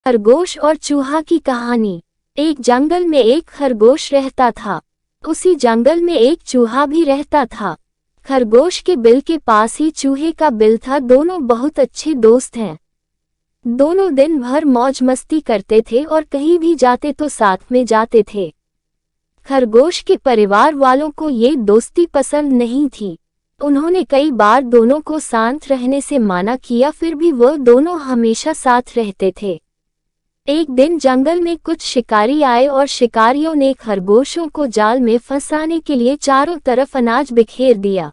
खरगोश और चूहा की कहानी। एक जंगल में एक खरगोश रहता था। उसी जंगल में एक चूहा भी रहता था। खरगोश के बिल के पास ही चूहे का बिल था। दोनों बहुत अच्छे दोस्त हैं। दोनों दिन भर मौज मस्ती करते थे और कहीं भी जाते तो साथ में जाते थे। खरगोश के परिवार वालों को ये दोस्ती पसंद नहीं थी। उन्होंने कई बार दोनों को शांत रहने से मना किया, फिर भी वह दोनों हमेशा साथ रहते थे। एक दिन जंगल में कुछ शिकारी आए और शिकारियों ने खरगोशों को जाल में फंसाने के लिए चारों तरफ अनाज बिखेर दिया।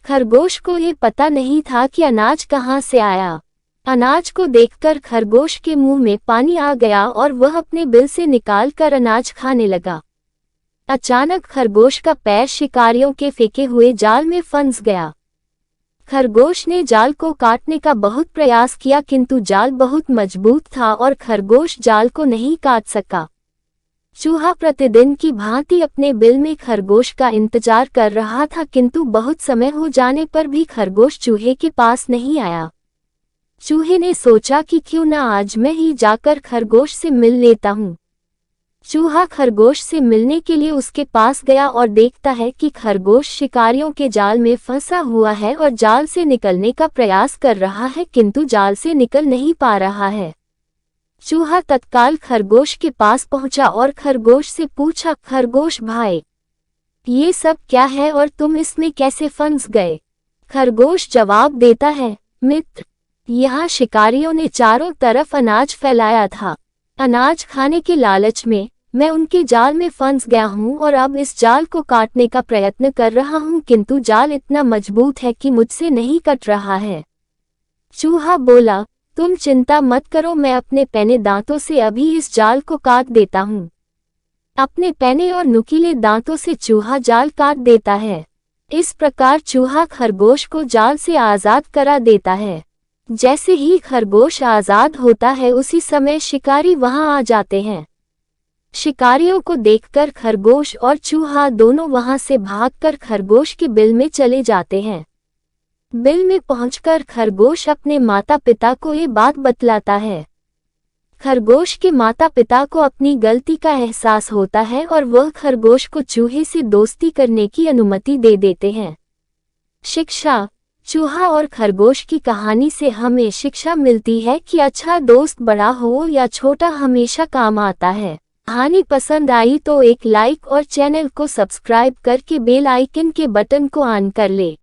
खरगोश को ये पता नहीं था कि अनाज कहाँ से आया। अनाज को देखकर खरगोश के मुंह में पानी आ गया और वह अपने बिल से निकालकर अनाज खाने लगा। अचानक खरगोश का पैर शिकारियों के फेंके हुए जाल में फंस गया। खरगोश ने जाल को काटने का बहुत प्रयास किया, किंतु जाल बहुत मजबूत था और खरगोश जाल को नहीं काट सका। चूहा प्रतिदिन की भांति अपने बिल में खरगोश का इंतजार कर रहा था, किंतु बहुत समय हो जाने पर भी खरगोश चूहे के पास नहीं आया। चूहे ने सोचा कि क्यों न आज मैं ही जाकर खरगोश से मिल लेता हूँ। चूहा खरगोश से मिलने के लिए उसके पास गया और देखता है कि खरगोश शिकारियों के जाल में फंसा हुआ है और जाल से निकलने का प्रयास कर रहा है, किंतु जाल से निकल नहीं पा रहा है। चूहा तत्काल खरगोश के पास पहुंचा और खरगोश से पूछा, खरगोश भाई, ये सब क्या है और तुम इसमें कैसे फंस गए? खरगोश जवाब देता है, मित्र, यहाँ शिकारियों ने चारों तरफ अनाज फैलाया था। अनाज खाने के लालच में मैं उनके जाल में फंस गया हूँ और अब इस जाल को काटने का प्रयत्न कर रहा हूँ, किंतु जाल इतना मजबूत है कि मुझसे नहीं कट रहा है। चूहा बोला, तुम चिंता मत करो, मैं अपने पैने दांतों से अभी इस जाल को काट देता हूँ। अपने पैने और नुकीले दांतों से चूहा जाल काट देता है। इस प्रकार चूहा खरगोश को जाल से आजाद करा देता है। जैसे ही खरगोश आजाद होता है, उसी समय शिकारी वहां आ जाते हैं। शिकारियों को देखकर खरगोश और चूहा दोनों वहां से भागकर खरगोश के बिल में चले जाते हैं। बिल में पहुंचकर खरगोश अपने माता पिता को ये बात बतलाता है। खरगोश के माता पिता को अपनी गलती का एहसास होता है और वह खरगोश को चूहे से दोस्ती करने की अनुमति दे देते हैं। शिक्षा। चूहा और खरगोश की कहानी से हमें शिक्षा मिलती है कि अच्छा दोस्त बड़ा हो या छोटा हमेशा काम आता है। कहानी पसंद आई तो एक लाइक और चैनल को सब्सक्राइब करके बेल आइकन के बटन को ऑन कर ले।